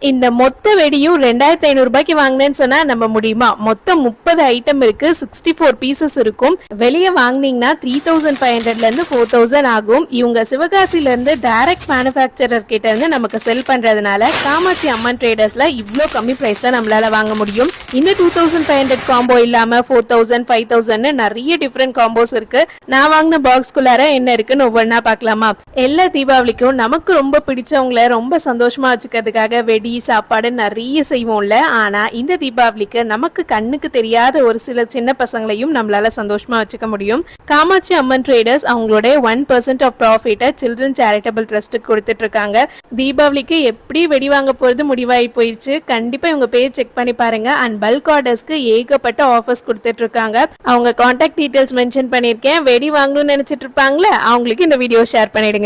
இந்த மொத்த வெடியும் 2500 ரூபாய்க்கு வாங்கினேன்னு சொன்னா நம்ப முடியுமா? மொத்தம் 30 ஐட்டம் இருக்கு, 64 பீசஸ் இருக்கும். வெளியே வாங்கினீங்கன்னா 3500 இருந்து 4000 ஆகும். இவங்க சிவகாசில இருந்து டைரக்ட் மேனுஃபேக்சரர் கிட்ட இருந்து நமக்கு செல் பண்றதுனால காமாட்சி அம்மன் ட்ரேடர்ஸ்ல இவ்ளோ கம்மி பிரைஸ்ல நம்மளால வாங்க முடியும். இந்த 2500 காம்போ இல்லாம 4000 5000 நிறைய டிஃபரெண்ட் காம்போஸ் இருக்கு. நான் வாங்கின பாக்ஸ்குள்ளார என்ன இருக்குன்னு ஒவ்வொன்னா பார்க்கலாமா? எல்லா தீபாவளிக்கும் நமக்கு ரொம்ப பிடிச்சவங்கள ரொம்ப சந்தோஷமா வச்சுக்கிறதுக்காக வெடி சாப்பாடு நிறைய செய்வோம்ல. ஆனா இந்த தீபாவளிக்கு நமக்கு கண்ணுக்கு தெரியாத ஒரு சில சின்ன பசங்களையும் நம்மளால சந்தோஷமா வச்சுக்க முடியும். காமாட்சி அம்மன் ட்ரேடர்ஸ் அவங்களோட 1% ஆஃப் ப்ராஃபிட்டை சில்ட்ரன் சேரிட்டபிள் ட்ரஸ்ட்டுக்கு கொடுத்துட்டு இருக்காங்க. தீபாவளிக்கு எப்படி வெடி வாங்க போறது முடிவாகி போயிடுச்சு. கண்டிப்பா இவங்க பேஜ் செக் பண்ணி பாருங்க. அண்ட் பல்க் ஆர்டர்ஸ்க்கு ஏகப்பட்ட ஆஃபர்ஸ் கொடுத்துட்டு இருக்காங்க. அவங்க கான்டாக்ட் டீடைல்ஸ் மென்ஷன் பண்ணிருக்கேன். வெடி வாங்கணும்னு நினைச்சிட்டு இருப்பாங்களே அவங்களுக்கு இந்த வீடியோ ஷேர் பண்ணிடுங்க.